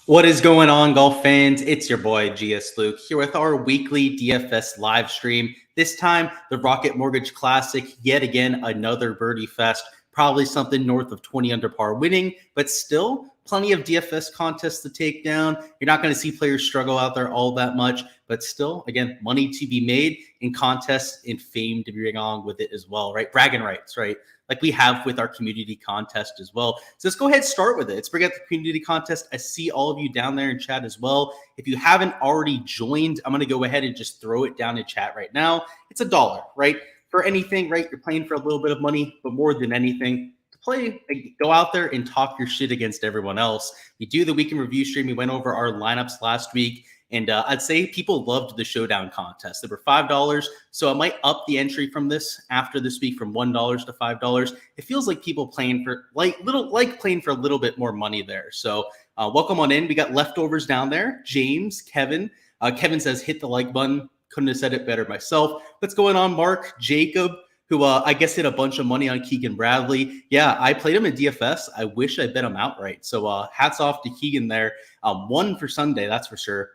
What is going on, golf fans? It's your boy Gsluke here with our weekly DFS live stream. This time, the Rocket Mortgage Classic, yet again, another birdie fest. Probably something north of 20 under par winning, but still plenty of DFS contests to take down. You're not going to see players struggle out there all that much, but still, again, money to be made in contests and fame to bring on with it as well, right? Bragging rights, right? Like we have with our community contest as well. So let's go ahead and start with it. Let's bring up the community contest. I see all of you down there in chat as well. If you haven't already joined, I'm going to go ahead and just throw it down in chat right now. It's $1, right? For anything, right? You're playing for a little bit of money, but more than anything, to play, go out there and talk your shit against everyone else. We do the weekend review stream. We went over our lineups last week. And I'd say people loved the showdown contest. They were $5, so I might up the entry from this after this week from $1 to $5. It feels like people playing for playing for a little bit more money there. So welcome on in. We got leftovers down there. James, Kevin. Kevin says hit the like button. Couldn't have said it better myself. What's going on, Mark? Jacob, who I guess hit a bunch of money on Keegan Bradley. Yeah, I played him in DFS. I wish I bet him outright. So hats off to Keegan there. One for Sunday, that's for sure.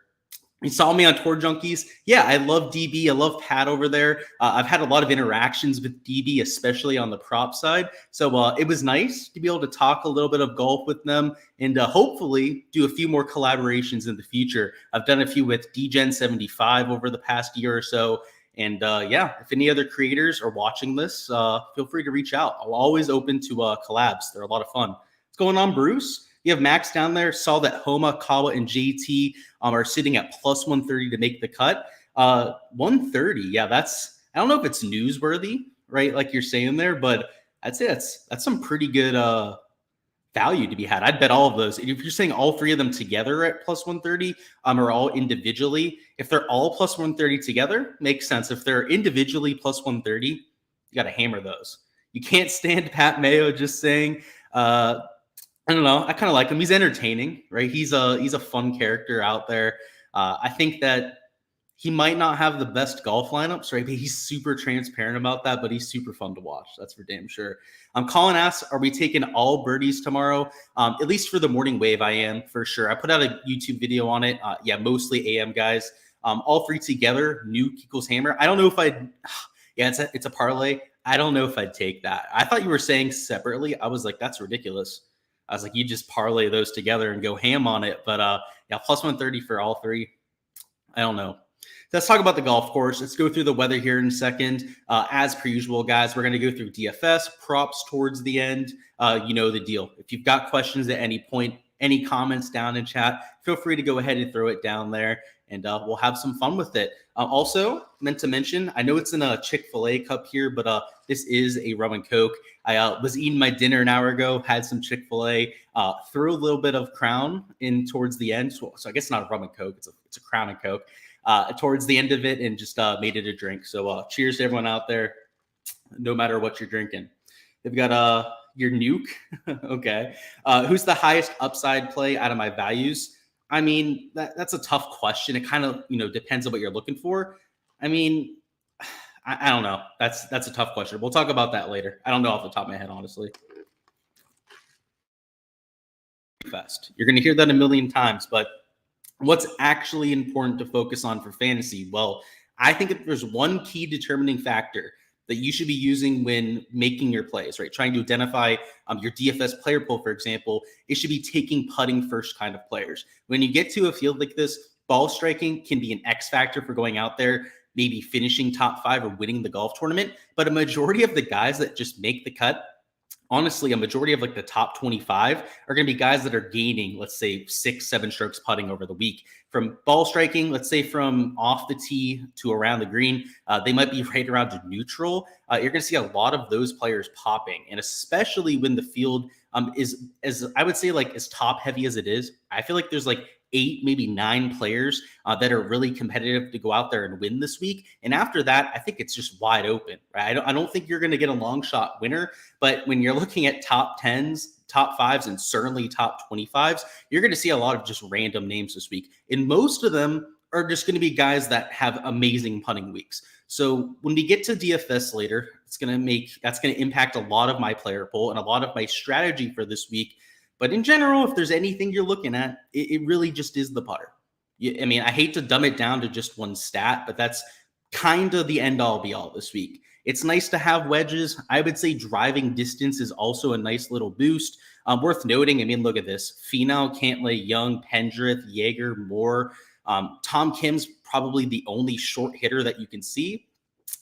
You saw me on Tour Junkies. Yeah, I love DB. I love Pat over there. I've had a lot of interactions with DB, especially on the prop side. So it was nice to be able to talk a little bit of golf with them and hopefully do a few more collaborations in the future. I've done a few with DGen75 over the past year or so. And yeah, if any other creators are watching this, feel free to reach out. I'm always open to collabs. They're a lot of fun. What's going on, Bruce? You have Max down there. Saw that Homa, Kawa, and JT are sitting at plus 130 to make the cut. 130, yeah, that's, I don't know if it's newsworthy, right? Like you're saying there, but I'd say that's some pretty good value to be had. I'd bet all of those. If you're saying all three of them together at plus 130, or all individually, if they're all plus 130 together, makes sense. If they're individually plus 130, you got to hammer those. You can't stand Pat Mayo, just saying. I don't know. I kind of like him. He's entertaining, right? He's a fun character out there. I think that he might not have the best golf lineups, right? But he's super transparent about that, but he's super fun to watch. That's for damn sure. Colin asks, are we taking all birdies tomorrow? At least for the morning wave, I am for sure. I put out a YouTube video on it. Yeah, mostly AM guys. All three together, Nuke equals hammer. I don't know if I'd, yeah, it's a parlay. I don't know if I'd take that. I thought you were saying separately. I was like, that's ridiculous. I was like, you just parlay those together and go ham on it. But yeah, plus 130 for all three. I don't know. Let's talk about the golf course. Let's go through the weather here in a second. As per usual, guys, we're going to go through DFS, props towards the end. You know the deal. If you've got questions at any point, any comments down in chat, feel free to go ahead and throw it down there, and we'll have some fun with it. Also, meant to mention, I know it's in a Chick-fil-A cup here, but this is a rum and Coke. I was eating my dinner an hour ago, had some Chick-fil-A, threw a little bit of Crown in towards the end. So I guess not a rum and Coke, it's a Crown and Coke towards the end of it, and just made it a drink. So cheers to everyone out there, no matter what you're drinking. They've got your Nuke. Okay. Who's the highest upside play out of my values? I mean, that's a tough question. It kind of, depends on what you're looking for. I mean, I don't know. That's a tough question. We'll talk about that later. I don't know off the top of my head, honestly. Fest. You're going to hear that a million times, but what's actually important to focus on for fantasy? Well, I think if there's one key determining factor that you should be using when making your plays, right? Trying to identify your DFS player pool, for example, it should be taking putting first kind of players. When you get to a field like this, ball striking can be an X factor for going out there, maybe finishing top 5 or winning the golf tournament. But a majority of the guys that just make the cut, honestly, a majority of like the top 25 are going to be guys that are gaining, let's say 6-7 strokes putting over the week. From ball striking, let's say from off the tee to around the green, they might be right around to neutral. You're going to see a lot of those players popping. And especially when the field is, as I would say, like as top heavy as it is, I feel like there's like 8, maybe 9 players that are really competitive to go out there and win this week. And after that, I think it's just wide open, right? I don't think you're going to get a long shot winner, but when you're looking at top 10s, top 5s, and certainly top 25s, you're going to see a lot of just random names this week. And most of them are just going to be guys that have amazing putting weeks. So when we get to DFS later, that's going to impact a lot of my player pool and a lot of my strategy for this week. But in general, if there's anything you're looking at, it really just is the putter. I mean, I hate to dumb it down to just one stat, but that's kind of the end all be all this week. It's nice to have wedges. I would say driving distance is also a nice little boost. Worth noting, I mean, look at this. Finau, Cantlay, Young, Pendrith, Jaeger, Moore. Tom Kim's probably the only short hitter that you can see.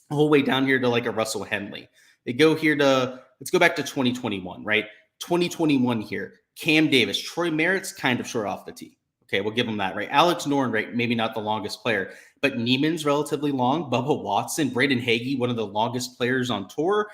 The whole way down here to like a Russell Henley. They go here to, let's go back to 2021, right? 2021 here. Cam Davis, Troy Merritt's kind of short off the tee. Okay, we'll give him that, right? Alex Noren, right? Maybe not the longest player, but Neiman's relatively long. Bubba Watson, Braden Hagee, one of the longest players on tour.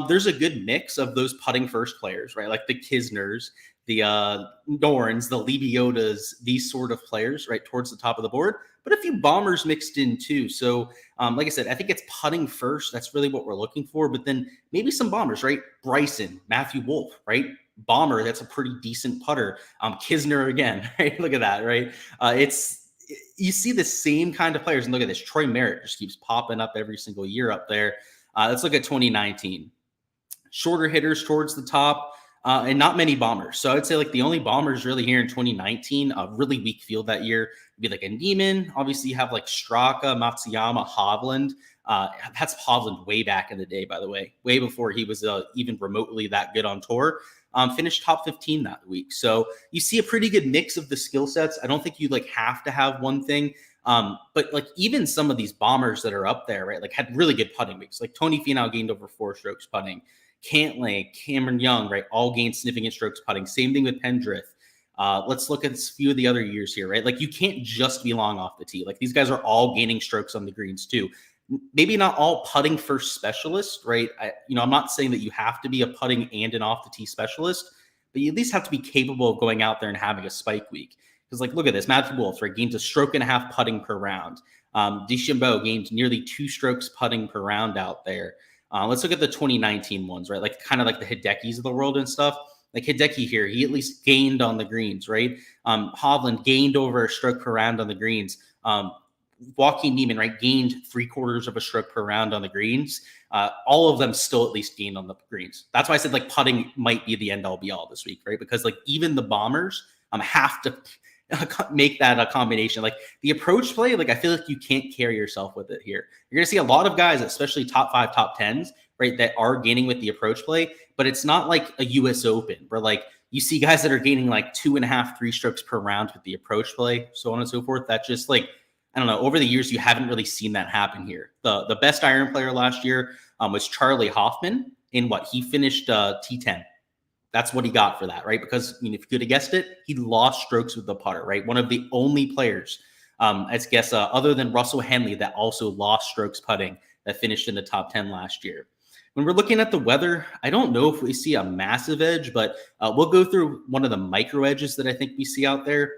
There's a good mix of those putting first players, right? Like the Kisners, the Norns, the Lebiotas, these sort of players, right? Towards the top of the board, but a few bombers mixed in too. So like I said, I think it's putting first. That's really what we're looking for, but then maybe some bombers, right? Bryson, Matthew Wolff, right? Bomber, that's a pretty decent putter. Kisner again, right? Look at that, right? You see the same kind of players, and look at this. Troy Merritt just keeps popping up every single year up there. Let's look at 2019. Shorter hitters towards the top, and not many bombers. So I would say like the only bombers really here in 2019, a really weak field that year would be like a Neiman. Obviously, you have like Straka, Matsuyama, Hovland. That's Hovland way back in the day, by the way, way before he was even remotely that good on tour. Finished top 15 that week. So you see a pretty good mix of the skill sets. I don't think you like have to have one thing. But like even some of these bombers that are up there, right, like had really good putting weeks. Like Tony Finau gained over 4 strokes putting. Cantlay, Cameron Young, right, all gained significant strokes putting. Same thing with Pendrith. Let's look at a few of the other years here, right? Like you can't just be long off the tee. Like these guys are all gaining strokes on the greens too. Maybe not all putting first specialists, right? I'm not saying that you have to be a putting and an off the tee specialist, but you at least have to be capable of going out there and having a spike week. Because like, look at this, Matthew Wolff, right, gained a stroke and a half putting per round. DeChambeau gained nearly 2 strokes putting per round out there. Let's look at the 2019 ones, right? Like kind of like the Hideki's of the world and stuff. Like Hideki here, he at least gained on the greens, right? Hovland gained over a stroke per round on the greens. Joaquin Neiman, right, gained 3/4 of a stroke per round on the greens. All of them still at least gained on the greens. That's why I said like putting might be the end all be all this week, right? Because like even the bombers have to make that a combination. Like the approach play, like I feel like you can't carry yourself with it here. You're gonna see a lot of guys, especially top 5, top 10s, right, that are gaining with the approach play, but it's not like a US Open where like you see guys that are gaining like 2.5, 3 strokes per round with the approach play, so on and so forth. That just like, I don't know, over the years, you haven't really seen that happen here. The best iron player last year was Charlie Hoffman in what? He finished T10. That's what he got for that, right? Because I mean, if you could have guessed it, he lost strokes with the putter, right? One of the only players, I guess, other than Russell Henley, that also lost strokes putting that finished in the top 10 last year. When we're looking at the weather, I don't know if we see a massive edge, but we'll go through one of the micro edges that I think we see out there.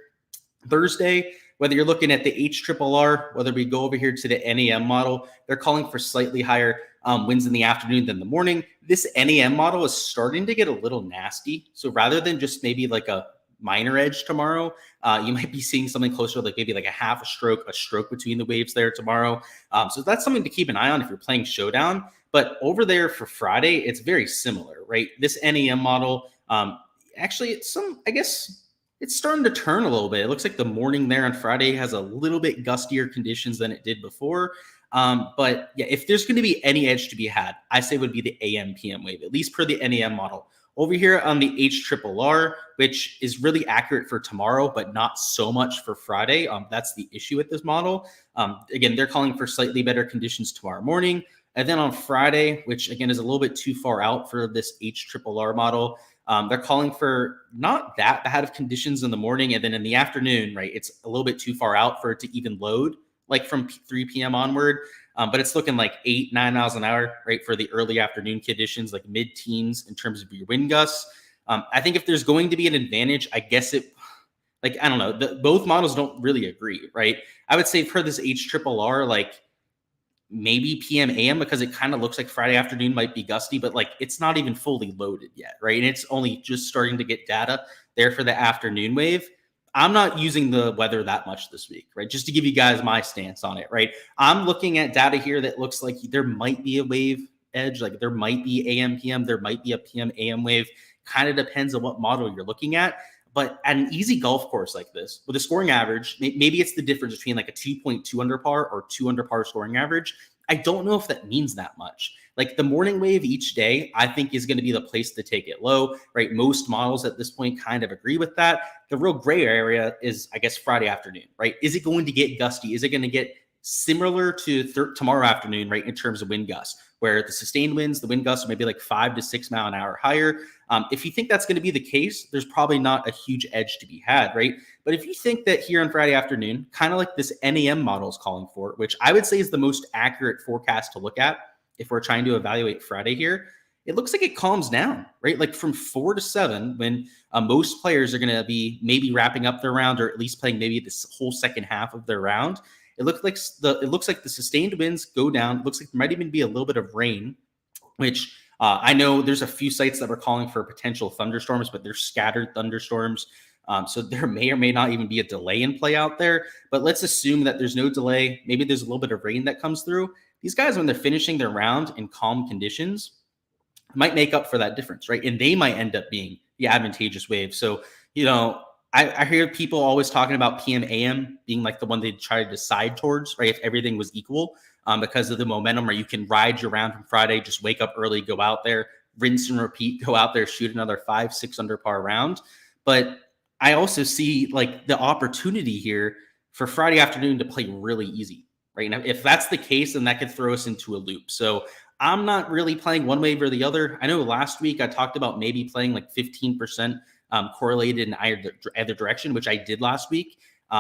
Thursday, whether you're looking at the HRRR, whether we go over here to the NAM model, they're calling for slightly higher winds in the afternoon than the morning. This NAM model is starting to get a little nasty. So rather than just maybe like a minor edge tomorrow, you might be seeing something closer to like maybe like a half a stroke between the waves there tomorrow. So that's something to keep an eye on if you're playing Showdown. But over there for Friday, it's very similar, right? This NAM model, actually, it's starting to turn a little bit. It looks like the morning there on Friday has a little bit gustier conditions than it did before. But yeah, if there's going to be any edge to be had, I say it would be the AM PM wave, at least per the NAM model. Over here on the HRRR, which is really accurate for tomorrow, but not so much for Friday. That's the issue with this model. Again, they're calling for slightly better conditions tomorrow morning. And then on Friday, which again is a little bit too far out for this HRRR model, they're calling for not that bad of conditions in the morning. And then in the afternoon, right, it's a little bit too far out for it to even load, like from 3 p.m. onward. But it's looking like 8-9 miles an hour, right, for the early afternoon conditions, like mid-teens in terms of your wind gusts. I think if there's going to be an advantage, I guess it, like, I don't know, both models don't really agree, right? I would say for this HRRR, like, maybe PM AM, because it kind of looks like Friday afternoon might be gusty, but like it's not even fully loaded yet, right? And it's only just starting to get data there for the afternoon wave. I'm not using the weather that much this week, right? Just to give you guys my stance on it, right? I'm looking at data here that looks like there might be a wave edge. Like there might be AM, PM, there might be a PM, AM wave. Kind of depends on what model you're looking at. But at an easy golf course like this, with a scoring average, maybe it's the difference between like a 2.2 under par or 2 under par scoring average. I don't know if that means that much. Like the morning wave each day, I think is going to be the place to take it low, right? Most models at this point kind of agree with that. The real gray area is, I guess, Friday afternoon, right? Is it going to get gusty? Is it going to get similar to tomorrow afternoon, right, in terms of wind gusts, where the sustained winds, the wind gusts are maybe like 5 to 6 mile an hour higher? If you think that's going to be the case, there's probably not a huge edge to be had, right? But if you think that here on Friday afternoon, kind of like this NAM model is calling for, which I would say is the most accurate forecast to look at if we're trying to evaluate Friday here, it looks like it calms down, right? Like from 4 to 7, when most players are going to be maybe wrapping up their round or at least playing maybe this whole second half of their round. It looks like the sustained winds go down. It looks like there might even be a little bit of rain, which I know there's a few sites that were calling for potential thunderstorms, but they're scattered thunderstorms. So there may or may not even be a delay in play out there. But let's assume that there's no delay. Maybe there's a little bit of rain that comes through. These guys, when they're finishing their round in calm conditions, might make up for that difference, right? And they might end up being the advantageous wave. So, I hear people always talking about PM AM being like the one they try to decide towards, right? If everything was equal, because of the momentum, or you can ride your round from Friday, just wake up early, go out there, rinse and repeat, go out there, shoot another 5, 6 under par round. But I also see like the opportunity here for Friday afternoon to play really easy, right? Now, if that's the case, then that could throw us into a loop. So I'm not really playing one wave or the other. I know last week I talked about maybe playing like 15% correlated in either direction, which I did last week,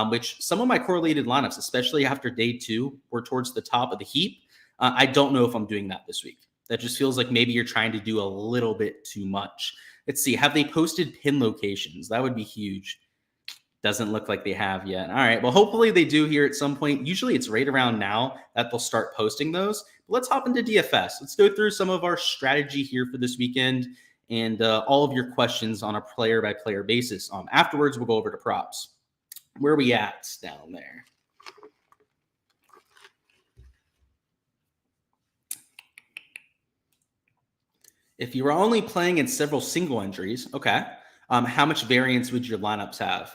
which some of my correlated lineups, especially after day 2, were towards the top of the heap. I don't know if I'm doing that this week. That just feels like maybe you're trying to do a little bit too much. Let's see. Have they posted pin locations? That would be huge. Doesn't look like they have yet. All right. Well, hopefully they do here at some point. Usually it's right around now that they'll start posting those. But let's hop into DFS. Let's go through some of our strategy here for this weekend and all of your questions on a player-by-player basis. Afterwards, we'll go over to props. Where are we at down there? If you were only playing in several single entries, okay, how much variance would your lineups have?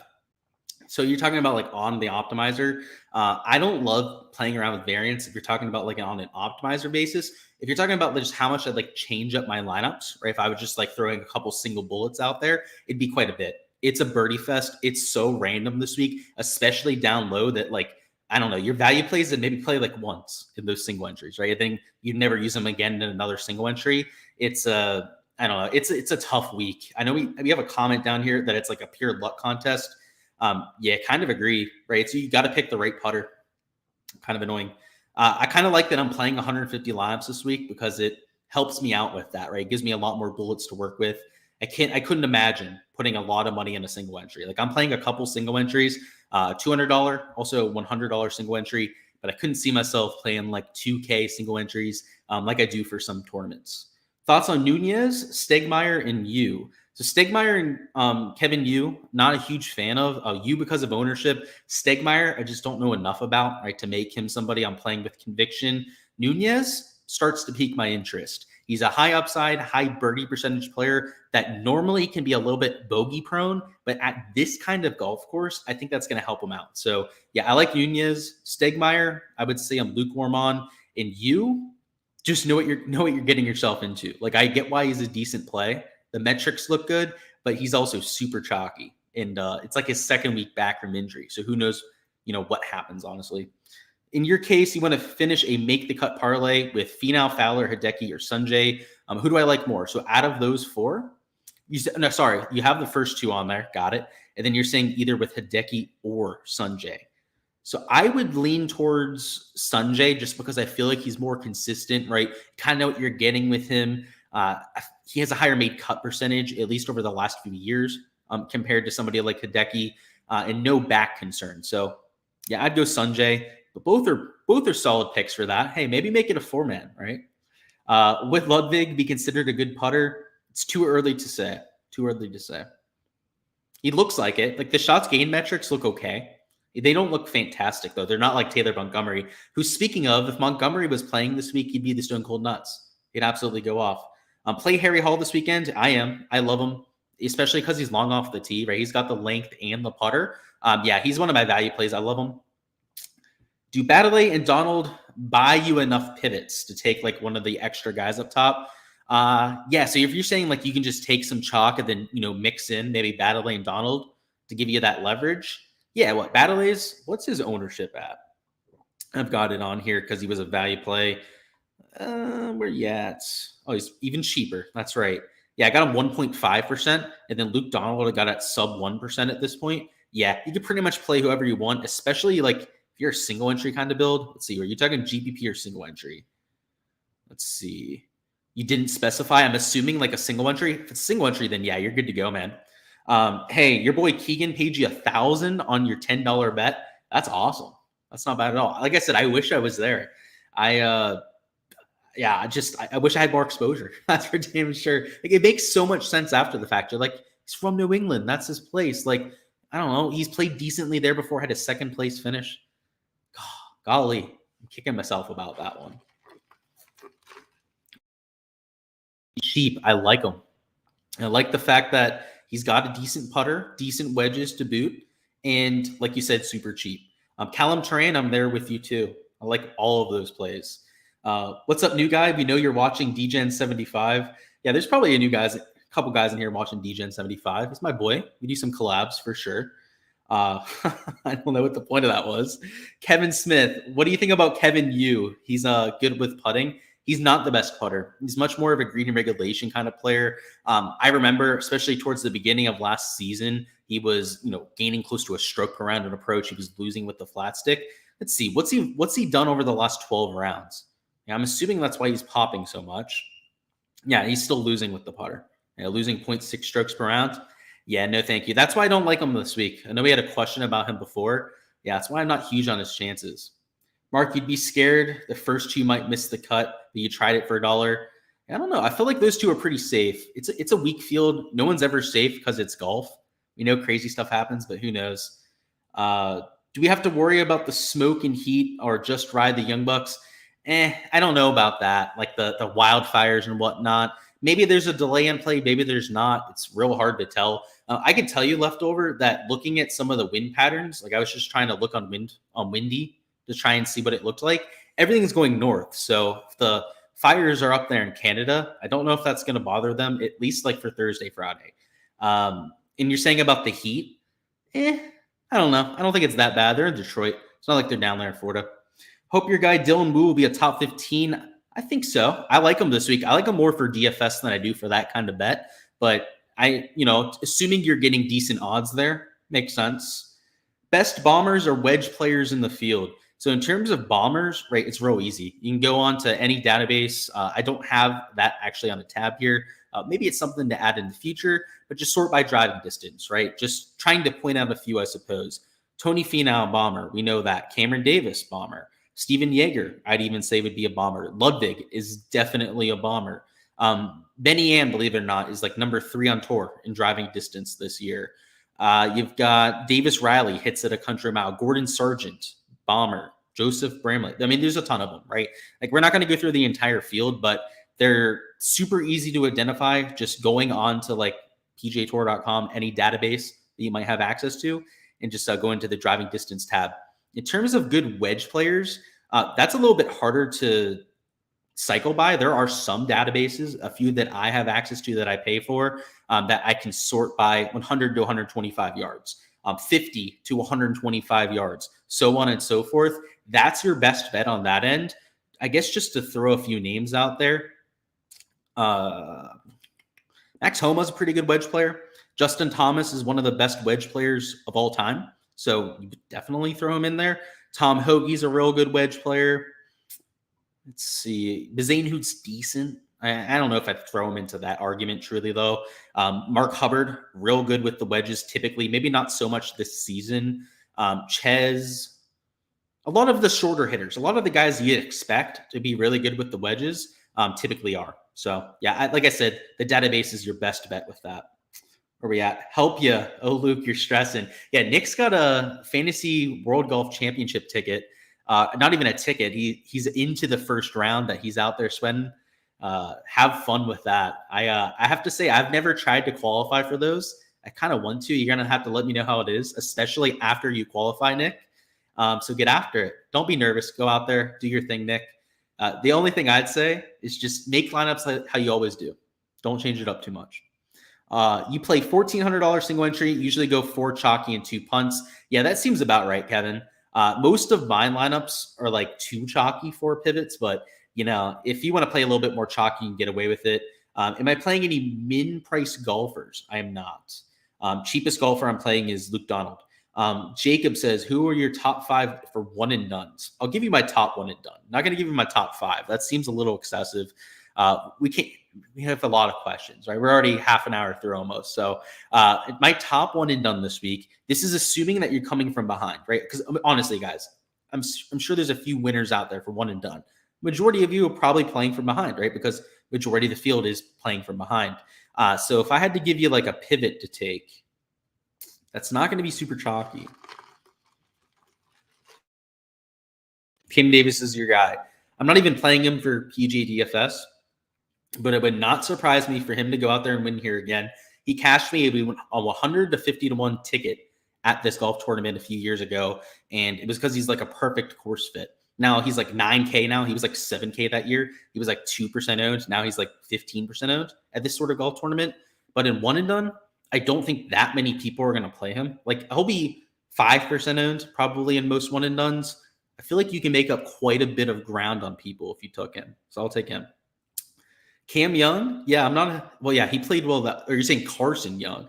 So you're talking about like on the optimizer. I don't love playing around with variance if you're talking about like on an optimizer basis. If you're talking about just how much I'd like change up my lineups, right? If I was just like throwing a couple single bullets out there, it'd be quite a bit. It's a birdie fest. It's so random this week, especially down low that like, I don't know, your value plays that maybe play like once in those single entries, right? I think you'd never use them again in another single entry. It's I don't know. It's a tough week. I know we have a comment down here that it's like a pure luck contest. Yeah, kind of agree, right? So you got to pick the right putter. Kind of annoying. I kind of like that I'm playing 150 lineups this week because it helps me out with that, right? It gives me a lot more bullets to work with. I couldn't imagine putting a lot of money in a single entry. Like I'm playing a couple single entries, $200, also $100 single entry, but I couldn't see myself playing like 2K single entries like I do for some tournaments. Thoughts on Nunez, Stegmeyer, and Yu. So Stegmeyer and Kevin Yu, not a huge fan of. Yu because of ownership. Stegmeyer, I just don't know enough about, right, to make him somebody I'm playing with conviction. Nunez starts to pique my interest. He's a high upside, high birdie percentage player that normally can be a little bit bogey prone, but at this kind of golf course, I think that's going to help him out. So yeah, I like Nunez. Stegmeyer, I would say I'm lukewarm on. And Yu, just know what you're getting yourself into. Like I get why he's a decent play. The metrics look good, but he's also super chalky. And it's like his second week back from injury. So who knows, what happens, honestly. In your case, you want to finish a make the cut parlay with Finau, Fowler, Hideki, or Sanjay. Who do I like more? So out of those 4, you have the first 2 on there. Got it. And then you're saying either with Hideki or Sanjay. So I would lean towards Sanjay just because I feel like he's more consistent, right? Kind of know what you're getting with him. He has a higher made cut percentage, at least over the last few years, compared to somebody like Hideki, and no back concern. So yeah, I'd go Sanjay, but both are solid picks for that. Hey, maybe make it a 4-man, right? With Ludwig be considered a good putter? It's too early to say. He looks like it. Like the shots gain metrics look okay. They don't look fantastic though. They're not like Taylor Montgomery, who, speaking of, if Montgomery was playing this week, he'd be the stone cold nuts. He'd absolutely go off. Play Harry Hall this weekend. I love him, especially because he's long off the tee, right? He's got the length and the putter. Yeah, he's one of my value plays. I love him. Do Baddeley and Donald buy you enough pivots to take like one of the extra guys up top? Yeah, so if you're saying like you can just take some chalk and then, mix in maybe Baddeley and Donald to give you that leverage. Yeah, what's his ownership at? I've got it on here because he was a value play. Where you at? Oh, he's even cheaper. That's right. Yeah, I got him 1.5%, and then Luke Donald I got at sub 1% at this point. Yeah, you can pretty much play whoever you want, especially like if you're a single entry kind of build. Let's see, are you talking GPP or single entry? Let's see. You didn't specify. I'm assuming like a single entry. If it's single entry, then yeah, you're good to go, man. Hey, your boy Keegan paid you $1,000 on your $10 bet. That's awesome. That's not bad at all. Like I said, I wish I was there. I wish I had more exposure. That's for damn sure. Like it makes so much sense after the fact. You're like, he's from New England. That's his place. Like, I don't know. He's played decently there before, had a second place finish. Golly, I'm kicking myself about that one. Cheap. I like him. I like the fact that he's got a decent putter, decent wedges to boot, and like you said, super cheap. Callum Tran, I'm there with you too. I like all of those plays. What's up, new guy? We know you're watching DGen75. Yeah, there's probably a couple guys in here watching DGen75. It's my boy. We do some collabs for sure. I don't know what the point of that was. Kevin Smith, what do you think about Kevin Yu? He's good with putting. He's not the best putter. He's much more of a green and regulation kind of player. I remember, especially towards the beginning of last season, he was, gaining close to a stroke per round and approach. He was losing with the flat stick. Let's see, what's he done over the last 12 rounds? Yeah, I'm assuming that's why he's popping so much. Yeah, he's still losing with the putter. Yeah, losing 0.6 strokes per round. Yeah, no, thank you. That's why I don't like him this week. I know we had a question about him before. Yeah, that's why I'm not huge on his chances. Mark, you'd be scared the first two might miss the cut, but you tried it for $1. I don't know. I feel like those two are pretty safe. It's a weak field. No one's ever safe because it's golf. We know crazy stuff happens, but who knows? Do we have to worry about the smoke and heat or just ride the Young Bucks? I don't know about that. Like the wildfires and whatnot. Maybe there's a delay in play. Maybe there's not. It's real hard to tell. I can tell you, Leftover, that looking at some of the wind patterns, like I was just trying to look on Windy to try and see what it looked like. Everything's going north. So if the fires are up there in Canada, I don't know if that's going to bother them, at least like for Thursday, Friday. And you're saying about the heat? I don't know. I don't think it's that bad. They're in Detroit. It's not like they're down there in Florida. Hope your guy Dylan Wu will be a top 15. I think so. I like him this week. I like him more for DFS than I do for that kind of bet. But assuming you're getting decent odds there, makes sense. Best bombers or wedge players in the field. So in terms of bombers, right, it's real easy. You can go on to any database. I don't have that actually on a tab here. Maybe it's something to add in the future, but just sort by driving distance, right? Just trying to point out a few, I suppose. Tony Finau, bomber. We know that. Cameron Davis, bomber. Steven Yeager, I'd even say would be a bomber. Ludwig is definitely a bomber. Benny Ann, believe it or not, is like number 3 on tour in driving distance this year. You've got Davis Riley, hits at a country mile. Gordon Sargent, bomber. Joseph Bramlett. I mean, there's a ton of them, right? Like, we're not going to go through the entire field, but they're super easy to identify just going on to like pgatour.com, any database that you might have access to, and just go into the driving distance tab. In terms of good wedge players, that's a little bit harder to cycle by. There are some databases, a few that I have access to that I pay for, that I can sort by 100 to 125 yards, 50 to 125 yards, so on and so forth. That's your best bet on that end. I guess just to throw a few names out there, Max Homa's a pretty good wedge player. Justin Thomas is one of the best wedge players of all time, so you definitely throw him in there. Tom Hoagie's a real good wedge player. Let's see. Bazane Hoot's decent. I don't know if I'd throw him into that argument truly, though. Mark Hubbard, real good with the wedges typically. Maybe not so much this season. Ches, a lot of the shorter hitters, a lot of the guys you expect to be really good with the wedges typically are. So, yeah, like I said, the database is your best bet with that. Where we at? Help you. Oh, Luke, you're stressing. Yeah, Nick's got a Fantasy World Golf Championship ticket. Not even a ticket. He's into the first round that he's out there sweating. Have fun with that. I have to say, I've never tried to qualify for those. I kind of want to. You're going to have to let me know how it is, especially after you qualify, Nick. So get after it. Don't be nervous. Go out there, do your thing, Nick. The only thing I'd say is just make lineups how you always do. Don't change it up too much. You play $1,400 single entry, usually go 4 chalky and 2 punts. Yeah, that seems about right, Kevin. Most of my lineups are like 2 chalky, 4 pivots, but if you want to play a little bit more chalky, you can get away with it. Am I playing any min price golfers? I am not. Cheapest golfer I'm playing is Luke Donald. Jacob says, who are your top 5 for one and dones? I'll give you my top one and done. Not going to give you my top 5. That seems a little excessive. We have a lot of questions, right? We're already half an hour through almost. So my top one and done this week, this is assuming that you're coming from behind, right? Because honestly, guys, I'm sure there's a few winners out there for one and done. Majority of you are probably playing from behind, right? Because majority of the field is playing from behind. So if I had to give you like a pivot to take, that's not going to be super chalky. Kim Davis is your guy. I'm not even playing him for PGA DFS, but it would not surprise me for him to go out there and win here again. He cashed me a 100 to 50 to 1 ticket at this golf tournament a few years ago, and it was because he's like a perfect course fit. Now he's like 9K now. He was like 7K that year. He was like 2% owned. Now he's like 15% owned at this sort of golf tournament. But in one and done, I don't think that many people are going to play him. Like he'll be 5% owned probably in most one and dones. I feel like you can make up quite a bit of ground on people if you took him. So I'll take him. Cam Young, yeah, he played well. Or you're saying Carson Young?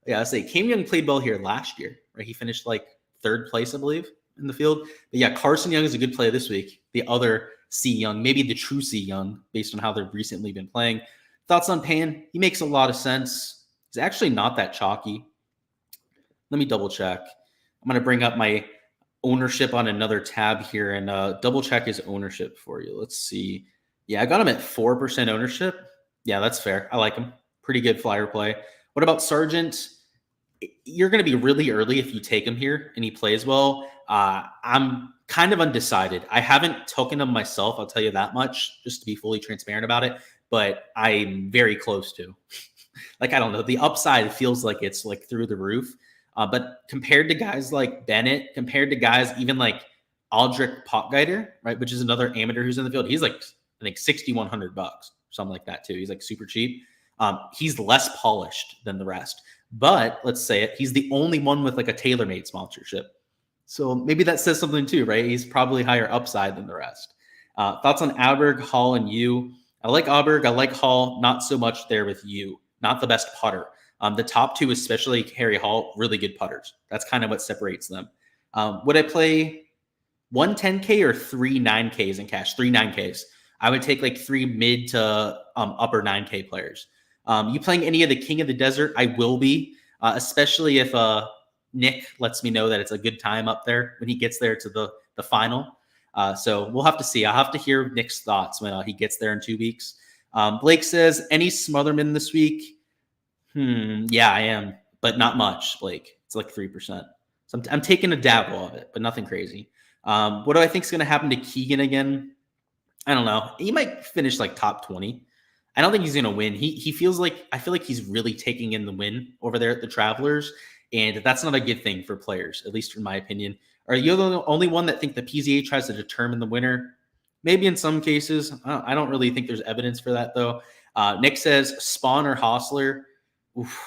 Yeah, I say Cam Young played well here last year, right? He finished like 3rd place, I believe, in the field. But yeah, Carson Young is a good play this week. The other C Young, maybe the true C Young, based on how they've recently been playing. Thoughts on Pan? He makes a lot of sense. He's actually not that chalky. Let me double check. I'm going to bring up my ownership on another tab here and double check his ownership for you. Let's see. Yeah, I got him at 4% ownership. Yeah, that's fair. I like him. Pretty good flyer play. What about Sargent? You're going to be really early if you take him here and he plays well. I'm kind of undecided. I haven't taken him myself, I'll tell you that much, just to be fully transparent about it, but I'm very close to. Like, I don't know. The upside feels like it's like through the roof. But compared to guys like Bennett, compared to guys even like Aldrich Potgeider, right, which is another amateur who's in the field, he's like, I think $6,100, something like that too. He's like super cheap. He's less polished than the rest. But let's say it, he's the only one with like a TaylorMade sponsorship. So maybe that says something too, right? He's probably higher upside than the rest. Thoughts on Auberg, Hall, and you? I like Auberg. I like Hall. Not so much there with you. Not the best putter. The top 2, especially Harry Hall, really good putters. That's kind of what separates them. Would I play 1 10K or 3 9Ks in cash? 3 9Ks. I would take like 3 mid to upper 9K players. You playing any of the King of the Desert? I will be, especially if Nick lets me know that it's a good time up there when he gets there to the final. So we'll have to see. I'll have to hear Nick's thoughts when he gets there in 2 weeks. Blake says, any Smotherman this week? Yeah, I am, but not much, Blake. It's like 3%. So I'm taking a dabble of it, but nothing crazy. What do I think is going to happen to Keegan again? I don't know. He might finish like top 20. I don't think he's going to win. He feels like, I feel like he's really taking in the win over there at the Travelers, and that's not a good thing for players, at least in my opinion. Are you the only one that think the PGA tries to determine the winner? Maybe in some cases. I don't really think there's evidence for that, though. Nick says, Spawn or Hostler? Oof.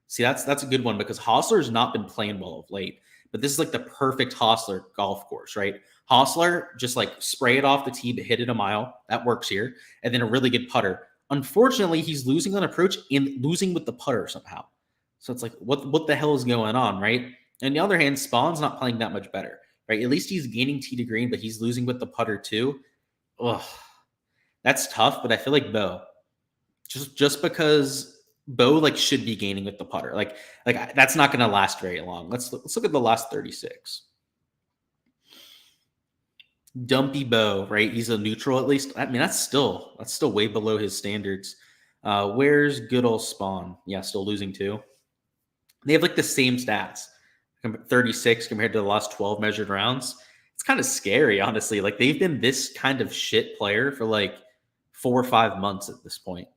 See, that's a good one because Hostler's not been playing well of late. But this is like the perfect Hostler golf course, right? Hostler, just like spray it off the tee, but hit it a mile. That works here. And then a really good putter. Unfortunately, he's losing on approach and losing with the putter somehow. So it's like, what the hell is going on, right? On the other hand, Spawn's not playing that much better, right? At least he's gaining tee to green, but he's losing with the putter too. Ugh, that's tough, but I feel like Bo. Just because Bo like should be gaining with the putter. Like that's not going to last very long. Let's look at the last 36. Dumpy Bo, right? He's a neutral at least. I mean, that's still way below his standards. Where's good old Spawn? Yeah, still losing too. They have like the same stats. 36 compared to the last 12 measured rounds. It's kind of scary, honestly. Like they've been this kind of shit player for like 4 or 5 months at this point.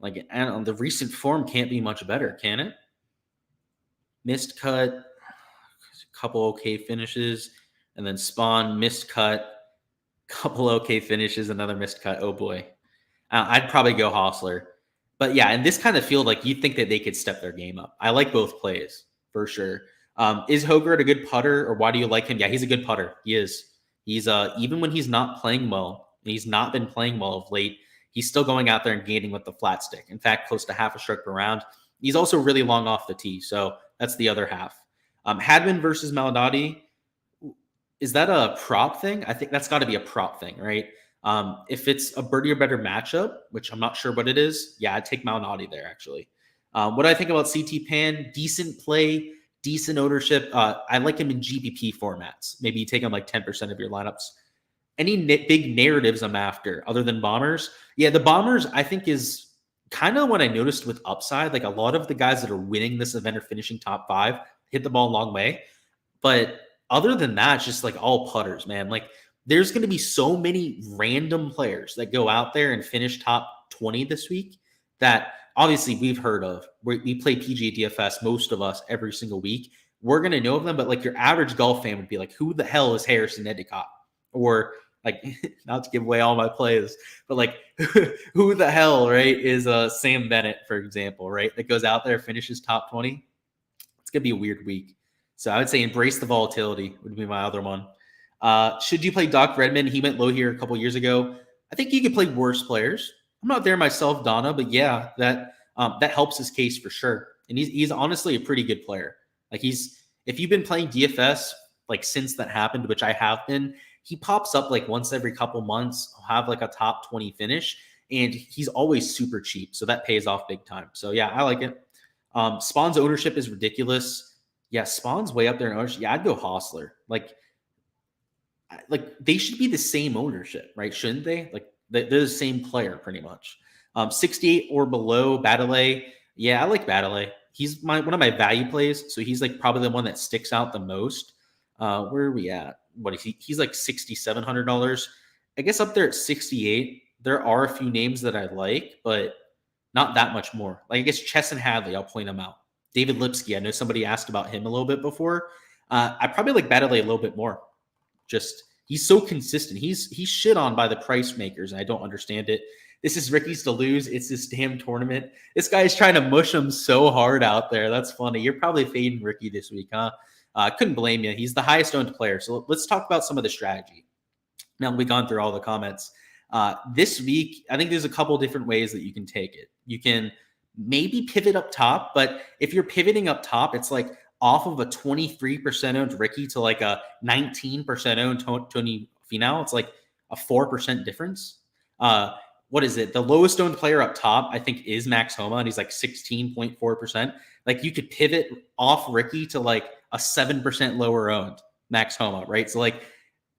Like, and the recent form can't be much better, can it? Missed cut, a couple okay finishes, and then Spawn, missed cut, couple okay finishes, another missed cut. Oh boy. I'd probably go Hostler. But yeah, in this kind of field, like, you'd think that they could step their game up. I like both plays for sure. Is Hogart a good putter, or why do you like him? Yeah, he's a good putter. He is. He's even when he's not playing well, and he's not been playing well of late, he's still going out there and gaining with the flat stick. In fact, close to half a stroke per round. He's also really long off the tee, so that's the other half. Hadman versus Maladati. Is that a prop thing? I think that's got to be a prop thing, right? If it's a birdie or better matchup, which I'm not sure what it is, yeah, I'd take Malinati there, actually. What do I think about CT Pan? Decent play, decent ownership. I like him in GPP formats. Maybe you take him like 10% of your lineups. Any big narratives I'm after other than Bombers? Yeah, the Bombers, I think, is kind of what I noticed with upside. Like, a lot of the guys that are winning this event are finishing top 5, hit the ball a long way. But other than that, it's just like all putters, man. Like, there's going to be so many random players that go out there and finish top 20 this week that obviously we've heard of. We play PGA DFS, most of us, every single week. We're going to know of them, but like your average golf fan would be like, who the hell is Harrison Endicott? Or like, not to give away all my plays, but like, who the hell, right, is Sam Bennett, for example, right, that goes out there, finishes top 20? It's going to be a weird week. So I would say embrace the volatility would be my other one. Should you play Doc Redman? He went low here a couple years ago. I think you could play worse players. I'm not there myself, Donna, but yeah, that helps his case for sure. And he's honestly a pretty good player. Like, if you've been playing DFS like since that happened, which I have been, he pops up like once every couple months, have like a top 20 finish, and he's always super cheap. So that pays off big time. So yeah, I like it. Spawn's ownership is ridiculous. Yeah, Spawn's way up there in ownership. Yeah, I'd go Hostler. Like they should be the same ownership, right? Shouldn't they? Like, they're the same player pretty much. 68 or below, Baddeley. Yeah, I like Baddeley. He's one of my value plays, so he's like probably the one that sticks out the most. Where are we at? What is he? He's like $6,700. I guess up there at 68. There are a few names that I like, but not that much more. Like, I guess Chesson Hadley, I'll point him out. David Lipsky, I know somebody asked about him a little bit before. I probably like Baddeley a little bit more. Just, he's so consistent. He's shit on by the price makers, and I don't understand it. This is Ricky's to lose. It's this damn tournament. This guy is trying to mush him so hard out there. That's funny. You're probably fading Ricky this week, huh? I couldn't blame you. He's the highest owned player. So let's talk about some of the strategy. Now we've gone through all the comments. This week, I think there's a couple different ways that you can take it. You can maybe pivot up top, but if you're pivoting up top, it's like off of a 23% owned Ricky to like a 19% owned Tony Finau. It's like a 4% difference. What is it? The lowest owned player up top, I think, is Max Homa, and he's like 16.4%. Like, you could pivot off Ricky to like a 7% lower owned Max Homa, right? So like,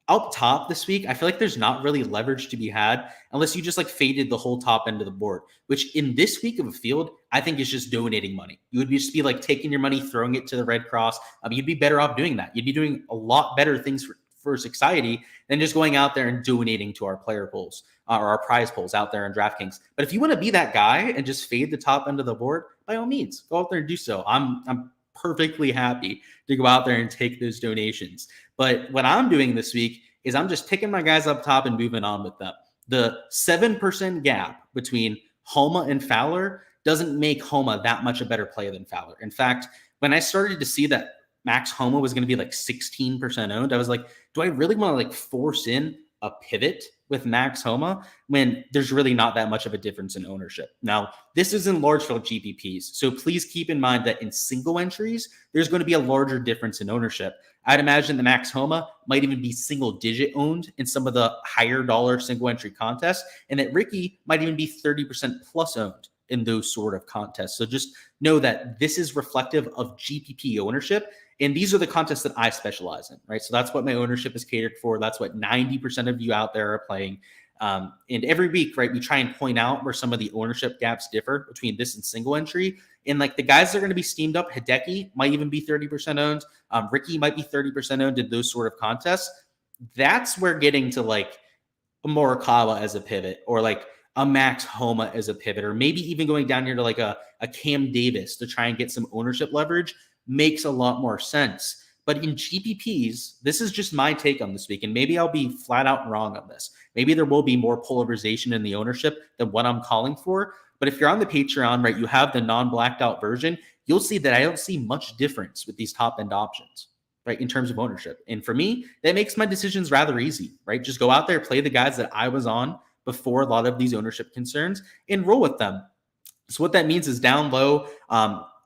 up top this week, I feel like there's not really leverage to be had unless you just like faded the whole top end of the board, which in this week of a field, I think is just donating money. You would just be like taking your money, throwing it to the Red Cross. You'd be better off doing that. You'd be doing a lot better things for society than just going out there and donating to our player pools or our prize pools out there in DraftKings. But if you want to be that guy and just fade the top end of the board, by all means, go out there and do so. I'm perfectly happy to go out there and take those donations. But what I'm doing this week is I'm just picking my guys up top and moving on with them. The 7% gap between Homa and Fowler doesn't make Homa that much a better player than Fowler. In fact, when I started to see that Max Homa was going to be like 16% owned, I was like, do I really want to like force in a pivot with Max Homa when there's really not that much of a difference in ownership? Now, this is in large field GPPs, so please keep in mind that in single entries, there's going to be a larger difference in ownership. I'd imagine the Max Homa might even be single digit owned in some of the higher dollar single entry contests, and that Ricky might even be 30% plus owned in those sort of contests. So just know that this is reflective of GPP ownership. And these are the contests that I specialize in, right? So that's what my ownership is catered for. That's what 90% of you out there are playing. And every week, right, we try and point out where some of the ownership gaps differ between this and single entry. And like the guys that are going to be steamed up, Hideki might even be 30% owned. Ricky might be 30% owned in those sort of contests. That's where getting to like a Morikawa as a pivot, or like a Max Homa as a pivot, or maybe even going down here to like a Cam Davis to try and get some ownership leverage makes a lot more sense. But in GPPs, this is just my take on this week, and maybe I'll be flat out wrong on this. Maybe there will be more polarization in the ownership than what I'm calling for. But if you're on the Patreon, right, you have the non-blacked out version, you'll see that I don't see much difference with these top end options, right, in terms of ownership. And for me, that makes my decisions rather easy, right? Just go out there, play the guys that I was on before a lot of these ownership concerns and roll with them. So what that means is down low,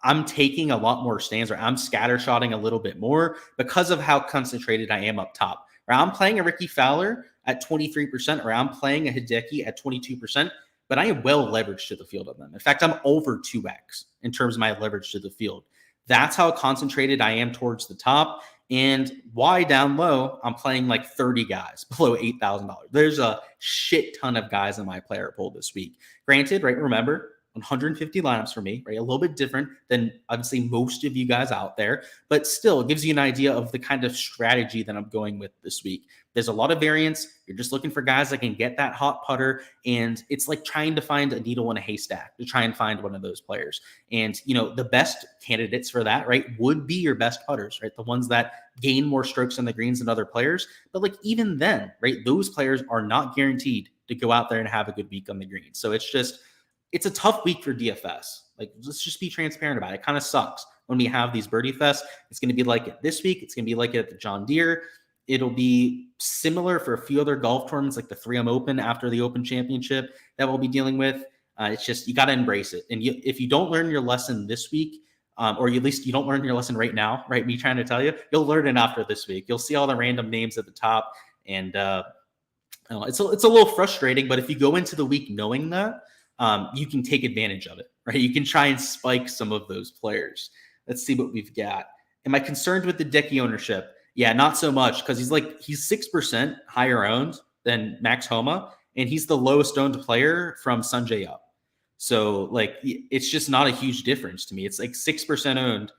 I'm taking a lot more stands, or I'm scattershotting a little bit more because of how concentrated I am up top. Or I'm playing a Ricky Fowler at 23%, or I'm playing a Hideki at 22%, but I am well leveraged to the field of them. In fact, I'm over 2x in terms of my leverage to the field. That's how concentrated I am towards the top. And why down low, I'm playing like 30 guys below $8,000. There's a shit ton of guys in my player pool this week. Granted, right, remember, 150 lineups for me, right? A little bit different than obviously most of you guys out there, but still it gives you an idea of the kind of strategy that I'm going with this week. There's a lot of variance. You're just looking for guys that can get that hot putter, and it's like trying to find a needle in a haystack to try and find one of those players. And, you know, the best candidates for that, right, would be your best putters, right? The ones that gain more strokes on the greens than other players. But like even then, right, those players are not guaranteed to go out there and have a good week on the greens. So it's a tough week for DFS. Like, let's just be transparent about it. It kind of sucks when we have these birdie fests. It's going to be like it this week. It's going to be like it at the John Deere. It'll be similar for a few other golf tournaments, like the 3M Open after the Open Championship that we'll be dealing with. It's just, you got to embrace it. And if you don't learn your lesson this week, or at least you don't learn your lesson right now, right? Me trying to tell you, you'll learn it after this week. You'll see all the random names at the top. And it's a little frustrating, but if you go into the week knowing that, you can take advantage of it, right? You can try and spike some of those players. Let's see what we've got. Am I concerned with the Hideki ownership? Yeah, not so much, because he's 6% higher owned than Max Homa, and he's the lowest owned player from Sanjay up. So like, it's just not a huge difference to me. It's like 6% owned,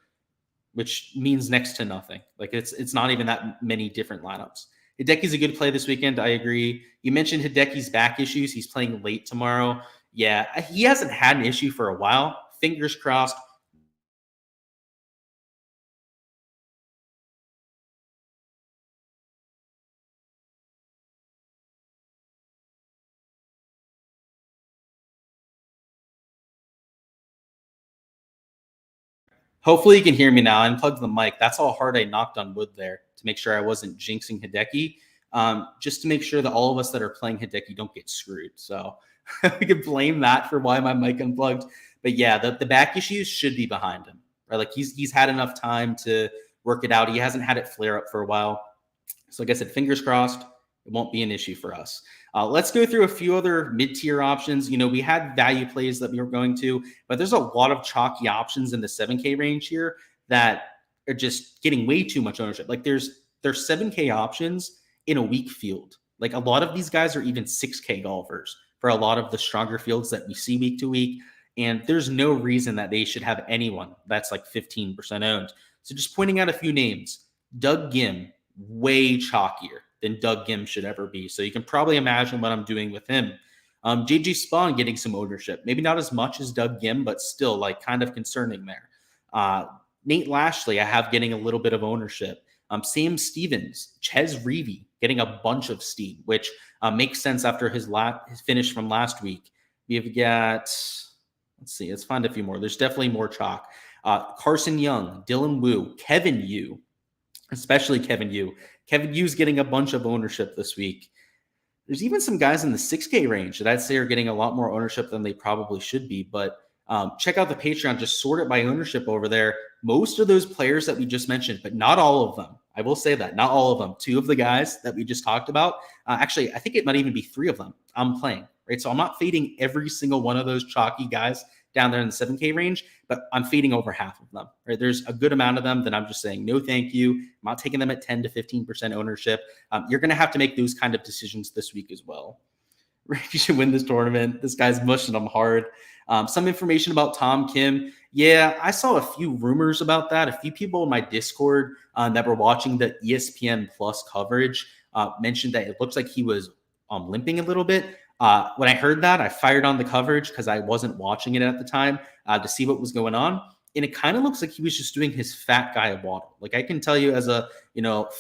which means next to nothing. Like it's not even that many different lineups. Hideki's a good play this weekend. I agree. You mentioned Hideki's back issues. He's playing late tomorrow. Yeah, he hasn't had an issue for a while. Fingers crossed. Hopefully you can hear me now. I unplugged the mic. That's how hard I knocked on wood there to make sure I wasn't jinxing Hideki. Just to make sure that all of us that are playing Hideki don't get screwed. So we could blame that for why my mic unplugged. But yeah, the back issues should be behind him. Right? Like he's had enough time to work it out. He hasn't had it flare up for a while. So like I said, fingers crossed, it won't be an issue for us. Let's go through a few other mid-tier options. You know, we had value plays that we were going to, but there's a lot of chalky options in the 7K range here that are just getting way too much ownership. Like there's 7K options in a weak field. Like a lot of these guys are even 6K golfers for a lot of the stronger fields that we see week to week. And there's no reason that they should have anyone that's like 15% owned. So just pointing out a few names. Doug Gim, way chalkier than Doug Gim should ever be. So you can probably imagine what I'm doing with him. JG Spawn getting some ownership. Maybe not as much as Doug Gim, but still like kind of concerning there. Nate Lashley, I have getting a little bit of ownership. Sam Stevens, Ches Reavie getting a bunch of steam, which makes sense after his finish from last week. We've got, let's see, let's find a few more. There's definitely more chalk. Carson Young, Dylan Wu, Kevin Yu, especially Kevin Yu. Kevin Yu's getting a bunch of ownership this week. There's even some guys in the 6K range that I'd say are getting a lot more ownership than they probably should be. But check out the Patreon, just sort it by ownership over there. Most of those players that we just mentioned, but not all of them. I will say that, not all of them. Two of the guys that we just talked about, actually, I think it might even be three of them I'm playing, right? So I'm not fading every single one of those chalky guys down there in the 7K range, but I'm fading over half of them, right? There's a good amount of them that I'm just saying, no, thank you. I'm not taking them at 10 to 15% ownership. You're going to have to make those kind of decisions this week as well. You should win this tournament. This guy's mushing them hard. Some information about Tom Kim. Yeah, I saw a few rumors about that. A few people in my Discord that were watching the ESPN Plus coverage mentioned that it looks like he was limping a little bit. When I heard that, I fired on the coverage because I wasn't watching it at the time to see what was going on. And it kind of looks like he was just doing his fat guy waddle. Like I can tell you as a,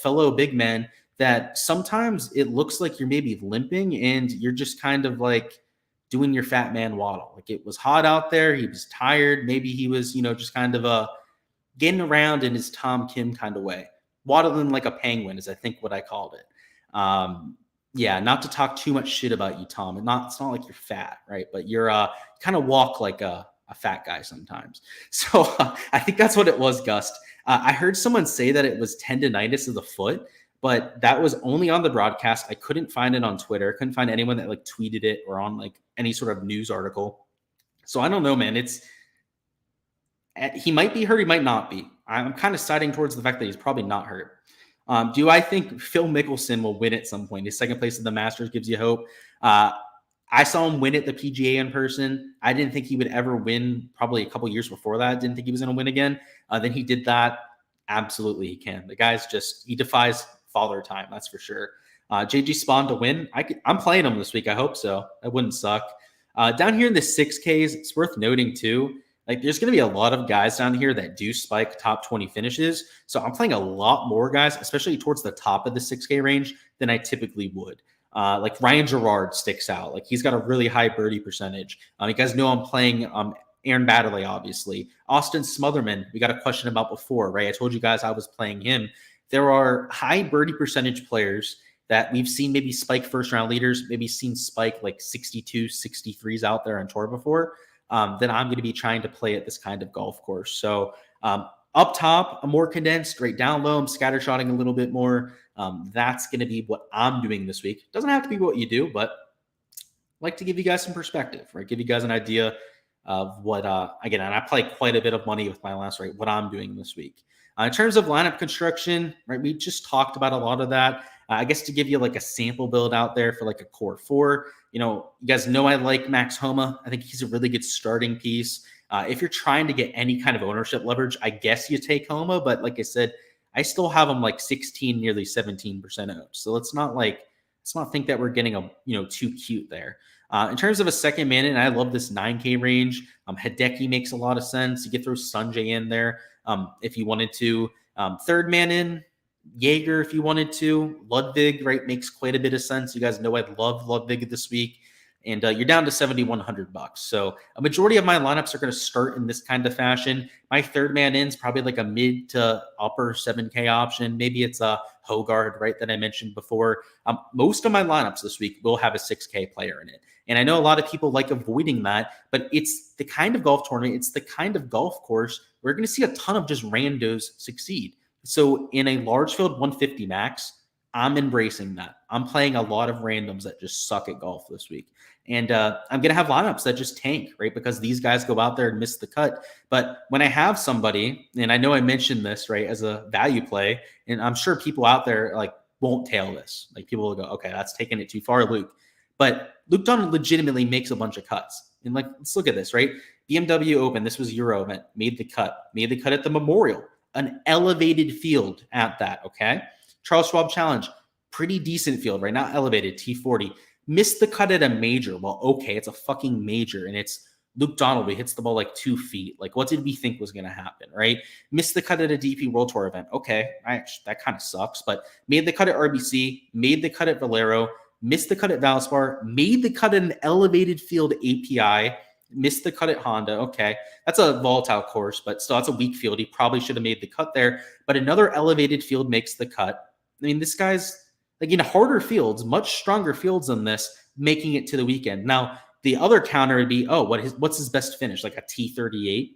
fellow big man that sometimes it looks like you're maybe limping and you're just kind of like doing your fat man waddle. Like it was hot out there. He was tired. Maybe he was, just kind of getting around in his Tom Kim kind of way. Waddling like a penguin is I think what I called it. Yeah, not to talk too much shit about you, Tom. It's not like you're fat, right? But you're kind of walk like a fat guy sometimes. So I think that's what it was, Gust. I heard someone say that it was tendonitis of the foot, but that was only on the broadcast. I couldn't find it on Twitter. Couldn't find anyone that like tweeted it or on like any sort of news article. So I don't know, man. He might be hurt. He might not be. I'm kind of siding towards the fact that he's probably not hurt. Do I think Phil Mickelson will win at some point? His second place at the Masters gives you hope. I saw him win at the PGA in person. I didn't think he would ever win probably a couple years before that. Didn't think he was going to win again. Then he did that. Absolutely, he can. The guy's he defies father time. That's for sure. JG Spawn to win. I'm playing him this week. I hope so. That wouldn't suck. Down here in the 6Ks, it's worth noting too. Like there's going to be a lot of guys down here that do spike top 20 finishes. So I'm playing a lot more guys, especially towards the top of the 6K range than I typically would. Like Ryan Gerard sticks out. Like he's got a really high birdie percentage. You guys know I'm playing Aaron Baddeley, obviously. Austin Smotherman, we got a question about before, right? I told you guys I was playing him. There are high birdie percentage players that we've seen maybe spike first round leaders, maybe seen spike like 62, 63s out there on tour before. Then I'm going to be trying to play at this kind of golf course. So up top, I'm more condensed. Right down low, I'm scattershotting a little bit more. That's going to be what I'm doing this week. Doesn't have to be what you do, but I like to give you guys some perspective, right? Give you guys an idea of what, again, and I play quite a bit of money with my last rate, what I'm doing this week. In terms of lineup construction, right, we just talked about a lot of that. I guess to give you like a sample build out there for like a core 4, you guys know I like Max Homa. I think he's a really good starting piece. If you're trying to get any kind of ownership leverage, I guess you take Homa, but like I said, I still have him like 16, nearly 17% owned. So let's not think that we're getting too cute there. In terms of a second man in, I love this 9K range. Hideki makes a lot of sense. You could throw Sanjay in there if you wanted to. Third man in, Jaeger if you wanted to. Ludwig, right, makes quite a bit of sense. You guys know I love Ludwig this week. And you're down to $7,100. So a majority of my lineups are going to start in this kind of fashion. My third man in is probably like a mid to upper 7K option. Maybe it's a Hogard, right, that I mentioned before. Most of my lineups this week will have a 6K player in it. And I know a lot of people like avoiding that, but it's the kind of golf tournament, it's the kind of golf course where you're going to see a ton of just randos succeed. So in a large field 150 max, I'm embracing that. I'm playing a lot of randoms that just suck at golf this week. And I'm going to have lineups that just tank, right? Because these guys go out there and miss the cut. But when I have somebody, and I know I mentioned this, right, as a value play, and I'm sure people out there like won't tail this. Like people will go, okay, that's taking it too far, Luke. But Luke Donald legitimately makes a bunch of cuts. And like, let's look at this, right? BMW Open, this was Euro event, made the cut at the Memorial, an elevated field at that, okay? Charles Schwab Challenge, pretty decent field, right? Not elevated, T40. Missed the cut at a major. Well, okay, it's a fucking major, and it's Luke Donald. He hits the ball like 2 feet. Like, what did we think was going to happen, right? Missed the cut at a DP World Tour event. Okay, that kind of sucks, but made the cut at RBC, made the cut at Valero, missed the cut at Valspar, made the cut at an elevated field API, missed the cut at Honda. Okay, that's a volatile course, but still, that's a weak field. He probably should have made the cut there, but another elevated field makes the cut. I mean, this guy's like in harder fields, much stronger fields than this, making it to the weekend. Now, the other counter would be, what's his best finish? Like a T38?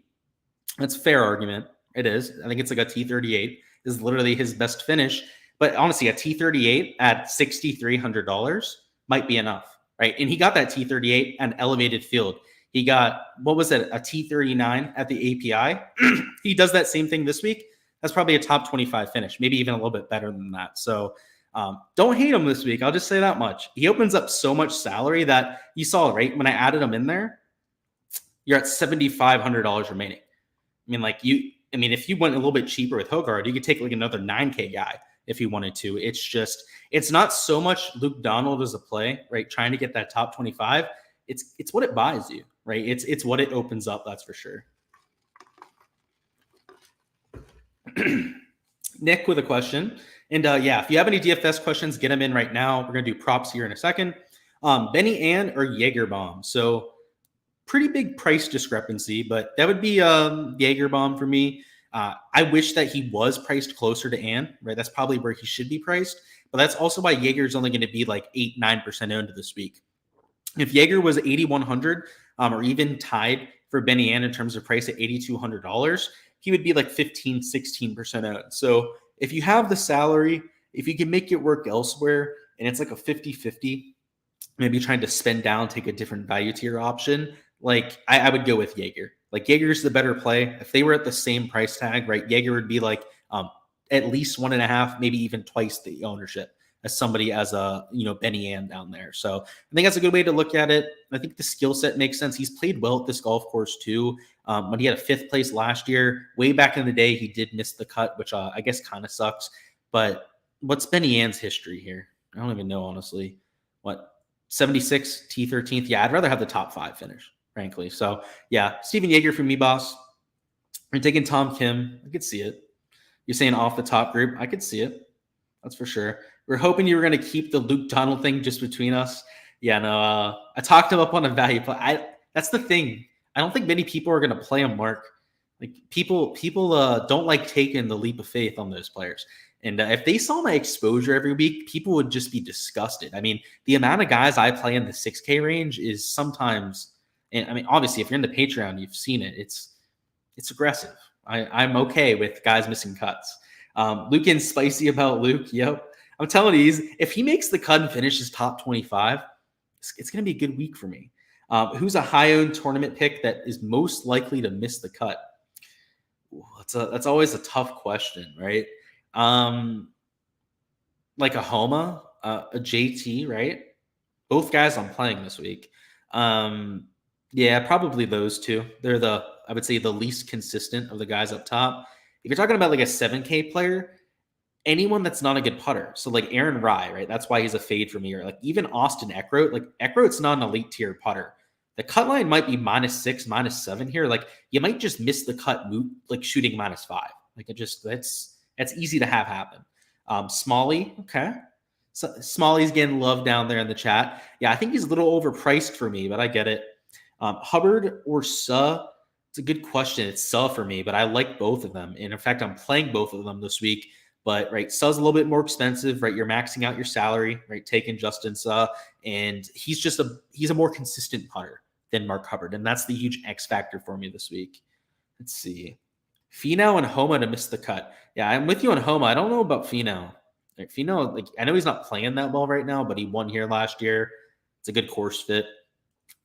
That's a fair argument. It is. I think it's like a T38 is literally his best finish. But honestly, a T38 at $6,300 might be enough, right? And he got that T38 at an elevated field. He got, a T39 at the API. He does that same thing this week. That's probably a top 25 finish, maybe even a little bit better than that. So don't hate him this week. I'll just say that much. He opens up so much salary that you saw, right? When I added him in there, you're at $7,500 remaining. If you went a little bit cheaper with Hogard, you could take like another 9K guy. if he wanted to. It's not so much Luke Donald as a play, right? Trying to get that top 25. It's what it buys you, right? It's what it opens up, that's for sure. Nick with a question. And if you have any DFS questions, get them in right now. We're going to do props here in a second. Benny Ann or Jaegerbomb? So pretty big price discrepancy, but that would be Jaegerbomb for me. I wish that he was priced closer to Ann, right? That's probably where he should be priced. But that's also why Jaeger's only going to be like 8-9% owned this week. If Jaeger was 8,100 or even tied for Benny Ann in terms of price at $8,200, he would be like 15-16% owned. So if you have the salary, if you can make it work elsewhere, and it's like a 50-50, maybe trying to spend down, take a different value tier option, like I would go with Jaeger. Like Jaeger's the better play. If they were at the same price tag, right, Jaeger would be like at least 1.5, maybe even twice the ownership as somebody as a, Benny Ann down there. So I think that's a good way to look at it. I think the skill set makes sense. He's played well at this golf course too. When he had a 5th place last year, way back in the day, he did miss the cut, which I guess kind of sucks. But what's Benny Ann's history here? I don't even know, honestly. What, 76, T13th? Yeah, I'd rather have the top 5 finish, frankly. So yeah, Steven Jaeger for me, boss. You're taking Tom Kim. I could see it. You're saying off the top group. I could see it. That's for sure. We're hoping you were going to keep the Luke Donald thing just between us. Yeah, no, I talked him up on a value play. That's the thing. I don't think many people are going to play him, Mark. Like people don't like taking the leap of faith on those players. And if they saw my exposure every week, people would just be disgusted. I mean, the amount of guys I play in the 6K range is sometimes, and I mean, obviously, if you're in the Patreon, you've seen it. It's aggressive. I'm okay with guys missing cuts. Luke and spicy about Luke. Yep. I'm telling you, if he makes the cut and finishes top 25, it's going to be a good week for me. Who's a high-owned tournament pick that is most likely to miss the cut? Ooh, that's always a tough question, right? Like a Homa, a JT, right? Both guys I'm playing this week. Yeah, probably those two. They're I would say the least consistent of the guys up top. If you're talking about like a 7K player, anyone that's not a good putter. So like Aaron Rye, right? That's why he's a fade for me. Or like even Austin Eckroat. Like Eckroat's not an elite tier putter. The cut line might be -6, -7 here. Like you might just miss the cut, like shooting -5. Like that's easy to have happen. Smalley, okay. So Smalley's getting love down there in the chat. Yeah, I think he's a little overpriced for me, but I get it. Hubbard or Suh? It's a good question. It's Suh for me, but I like both of them. And in fact, I'm playing both of them this week. But right, Suh's a little bit more expensive, right? You're maxing out your salary, right? Taking Justin Suh, and he's a more consistent putter than Mark Hubbard, and that's the huge X factor for me this week. Let's see, Finau and Homa to miss the cut. Yeah, I'm with you on Homa. I don't know about Finau. Like Finau, like I know he's not playing that well right now, but he won here last year. It's a good course fit.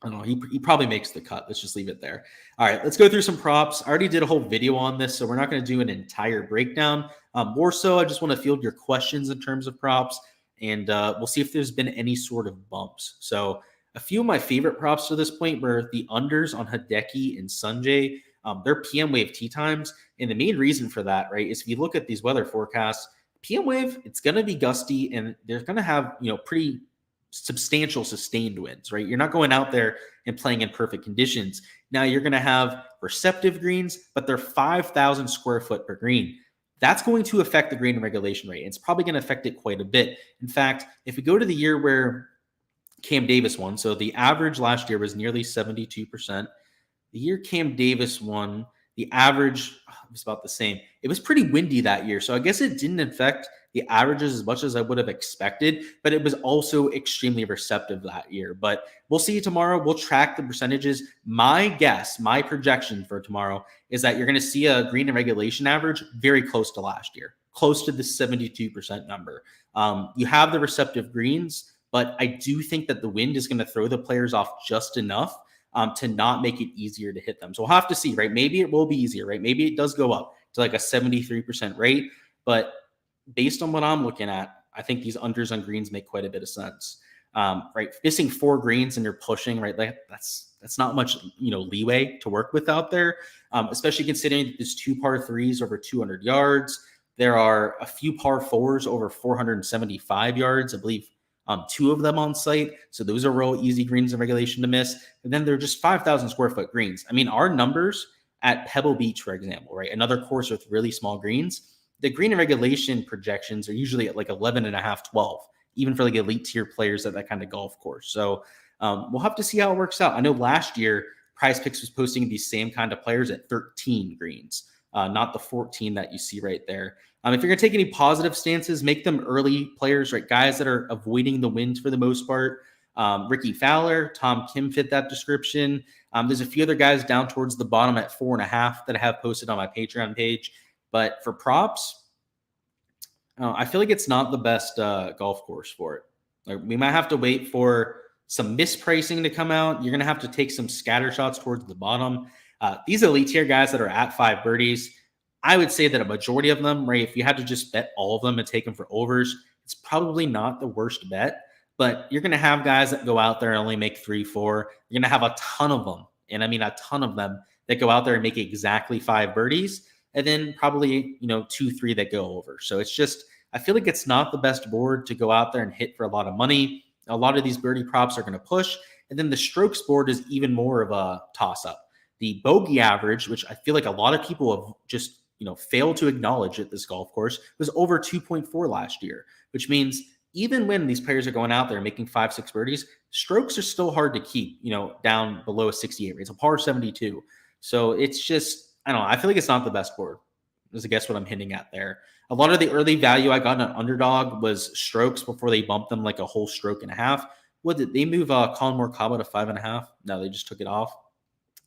I don't know. He probably makes the cut. Let's just leave it there. All right, let's go through some props. I already did a whole video on this, so we're not going to do an entire breakdown. More so, I just want to field your questions in terms of props, and we'll see if there's been any sort of bumps. So a few of my favorite props to this point were the unders on Hideki and Sanjay. Their PM wave tee times, and the main reason for that, right, is if you look at these weather forecasts, PM wave, it's going to be gusty, and they're going to have, pretty substantial sustained winds, right? You're not going out there and playing in perfect conditions. Now you're going to have receptive greens, but they're 5,000 square foot per green. That's going to affect the green regulation rate. It's probably going to affect it quite a bit. In fact, if we go to the year where Cam Davis won, so the average last year was nearly 72%. The year Cam Davis won, the average was about the same. It was pretty windy that year, so I guess it didn't affect the averages as much as I would have expected, but it was also extremely receptive that year. But we'll see tomorrow. We'll track the percentages. My guess, my projection for tomorrow is that you're going to see a green and regulation average very close to last year, close to the 72% number. You have the receptive greens, but I do think that the wind is going to throw the players off just enough to not make it easier to hit them. So we'll have to see, right? Maybe it will be easier, right? Maybe it does go up to like a 73% rate, but based on what I'm looking at, I think these unders on greens make quite a bit of sense, right? Missing 4 greens and you're pushing, right? Like that's not much, leeway to work with out there, especially considering there's 2 par 3s over 200 yards. There are a few par fours over 475 yards, I believe 2 of them on site. So those are real easy greens in regulation to miss. And then they're just 5,000 square foot greens. I mean, our numbers at Pebble Beach, for example, right? Another course with really small greens. The green and regulation projections are usually at like 11 and a half, 12, even for like elite tier players at that kind of golf course. So we'll have to see how it works out. I know last year Prize Picks was posting these same kind of players at 13 greens, not the 14 that you see right there. If you're going to take any positive stances, make them early players, right? Guys that are avoiding the wind for the most part. Ricky Fowler, Tom Kim fit that description. There's a few other guys down towards the bottom at 4.5 that I have posted on my Patreon page. But for props, I feel like it's not the best golf course for it. Like, we might have to wait for some mispricing to come out. You're going to have to take some scatter shots towards the bottom. These elite tier guys that are at 5 birdies, I would say that a majority of them, right, if you had to just bet all of them and take them for overs, it's probably not the worst bet. But you're going to have guys that go out there and only make 3, 4. You're going to have a ton of them, and I mean a ton of them, that go out there and make exactly 5 birdies, and then probably 2, 3 that go over. So it's just, I feel like it's not the best board to go out there and hit for a lot of money. A lot of these birdie props are going to push, and then the strokes board is even more of a toss-up. The bogey average, which I feel like a lot of people have just failed to acknowledge at this golf course, was over 2.4 last year, which means even when these players are going out there and making 5, 6 birdies, strokes are still hard to keep, down below a 68 rate. It's a par 72. So it's just, I don't know. I feel like it's not the best board. Is I guess what I'm hinting at there. A lot of the early value I got on Underdog was strokes before they bumped them like a whole stroke and a half. What did they move Colin Morikawa to 5.5? No, they just took it off.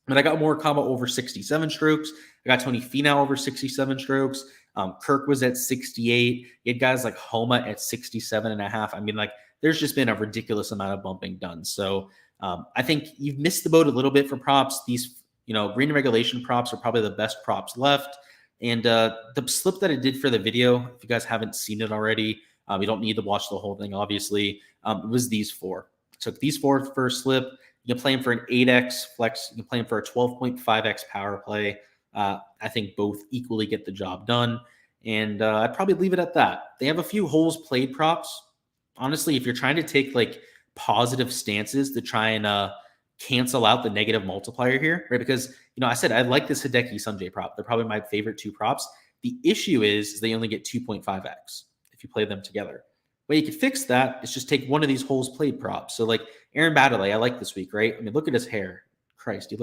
But I got Morikawa over 67 strokes. I got Tony Finau over 67 strokes. Kirk was at 68. You had guys like Homa at 67.5. I mean, like, there's just been a ridiculous amount of bumping done. So I think you've missed the boat a little bit for props. These, green regulation props are probably the best props left. And the slip that I did for the video, if you guys haven't seen it already, you don't need to watch the whole thing, obviously. It was these 4. Took these 4 for a slip. You can play them for an 8x flex. You can play them for a 12.5x power play. I think both equally get the job done. And I'd probably leave it at that. They have a few holes played props. Honestly, if you're trying to take like positive stances to try and cancel out the negative multiplier here, right? Because, I said I like this Hideki Sanjay prop. They're probably my favorite 2 props. The issue is they only get 2.5x if you play them together. Way you could fix that is just take one of these holes played props. So like Aaron Baddeley, I like this week, right? I mean, look at his hair. Christ,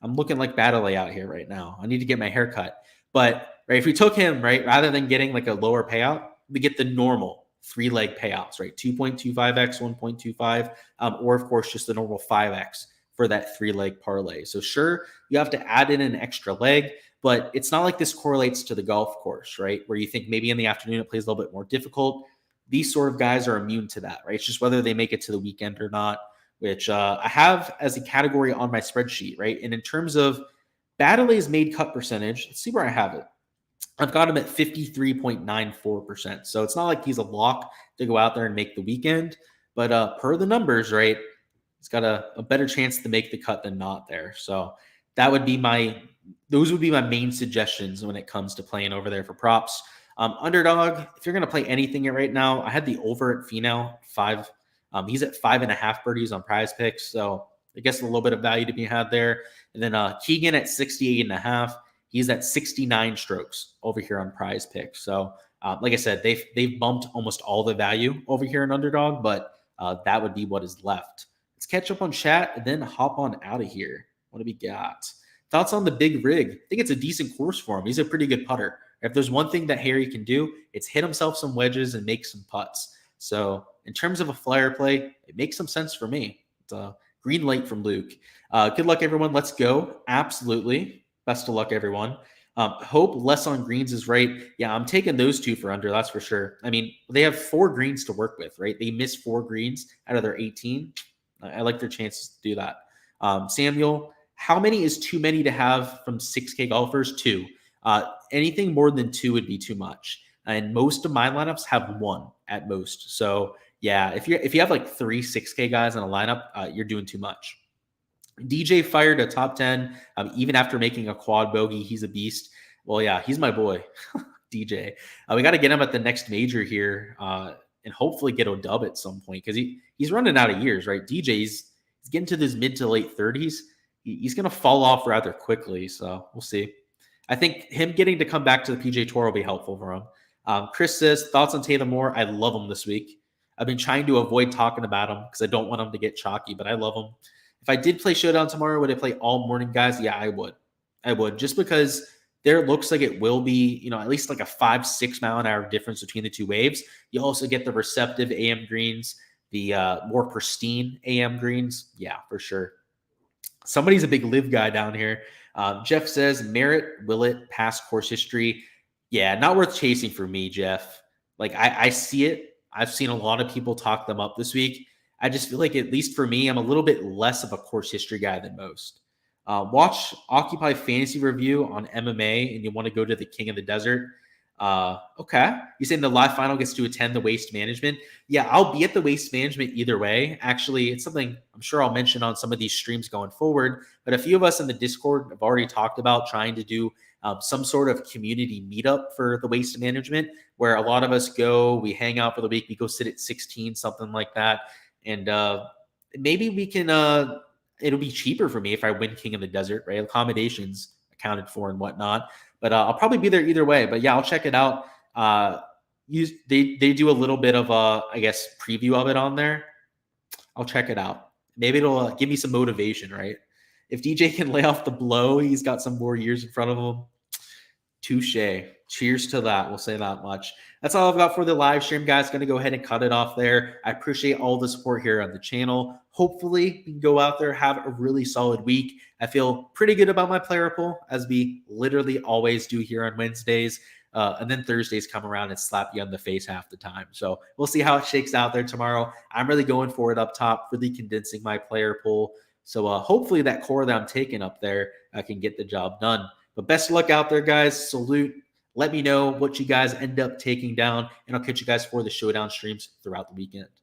I'm looking like Baddeley out here right now. I need to get my hair cut. But right, if we took him, right, rather than getting like a lower payout, we get the normal 3-leg payouts, right? 2.25x, 1.25, or of course just the normal 5x for that 3-leg parlay. So sure, you have to add in an extra leg, but it's not like this correlates to the golf course, right? Where you think maybe in the afternoon it plays a little bit more difficult. These sort of guys are immune to that, right? It's just whether they make it to the weekend or not, which I have as a category on my spreadsheet, right? And in terms of Baddeley's made cut percentage, let's see where I have it. I've got him at 53.94%. So it's not like he's a lock to go out there and make the weekend, but per the numbers, right, he's got a better chance to make the cut than not there. So that would be those would be my main suggestions when it comes to playing over there for props. Underdog, if you're going to play anything right now, I had the over at Finau 5. He's at 5.5 birdies on Prize Picks, so I guess a little bit of value to be had there. And then Keegan at 68.5. He's at 69 strokes over here on Prize Picks. So, like I said, they've bumped almost all the value over here in Underdog, but that would be what is left. Let's catch up on chat and then hop on out of here. What do we got? Thoughts on the big rig? I think it's a decent course for him. He's a pretty good putter. If there's one thing that Harry can do, it's hit himself some wedges and make some putts. So in terms of a flyer play, it makes some sense for me. It's a green light from Luke. Good luck, everyone. Let's go. Absolutely. Best of luck, everyone. Hope less on greens is right. Yeah, I'm taking those 2 for under. That's for sure. I mean, they have 4 greens to work with, right? They miss 4 greens out of their 18. I like their chances to do that. Samuel, how many is too many to have from 6K golfers? 2. Anything more than 2 would be too much. And most of my lineups have 1 at most. So yeah, if you have like 3 6K guys in a lineup, you're doing too much. DJ fired a top 10, even after making a quad bogey. He's a beast. Well, yeah, he's my boy. DJ. We got to get him at the next major here, and hopefully get a dub at some point, because he's running out of years, right? DJ's he's getting to his mid to late 30s. He's going to fall off rather quickly, so we'll see. I think him getting to come back to the PGA Tour will be helpful for him. Chris says, thoughts on Taylor Moore? I love him this week. I've been trying to avoid talking about him because I don't want him to get chalky, but I love him. If I did play Showdown tomorrow, would I play all morning guys? Yeah, I would. I would, just because there looks like it will be, at least like a 5-6 mile an hour difference between the two waves. You also get the receptive AM greens, the more pristine AM greens. Yeah, for sure. Somebody's a big live guy down here. Jeff says, Merritt, Willett, past course history. Yeah, not worth chasing for me, Jeff. Like, I see it. I've seen a lot of people talk them up this week. I just feel like, at least for me, I'm a little bit less of a course history guy than most. Watch Occupy Fantasy Review on MMA, and you want to go to the King of the Desert. Okay. You saying the live final gets to attend the Waste Management? Yeah, I'll be at the Waste Management either way. Actually, it's something I'm sure I'll mention on some of these streams going forward. But a few of us in the Discord have already talked about trying to do some sort of community meetup for the Waste Management, where a lot of us go, we hang out for the week, we go sit at 16, something like that. And maybe we can, it'll be cheaper for me if I win King of the Desert, right? Accommodations accounted for and whatnot. But I'll probably be there either way. But yeah, I'll check it out. They do a little bit of I guess, preview of it on there. I'll check it out. Maybe it'll give me some motivation, right? If DJ can lay off the blow, he's got some more years in front of him. Touche. Cheers to that. We'll say that much. That's all I've got for the live stream, guys. Going to go ahead and cut it off there. I appreciate all the support here on the channel. Hopefully, we can go out there, have a really solid week. I feel pretty good about my player pool, as we literally always do here on Wednesdays. And then Thursdays come around and slap you on the face half the time. So we'll see how it shakes out there tomorrow. I'm really going for it up top, really condensing my player pool. So hopefully that core that I'm taking up there can get the job done. But best of luck out there, guys. Salute. Let me know what you guys end up taking down, and I'll catch you guys for the Showdown streams throughout the weekend.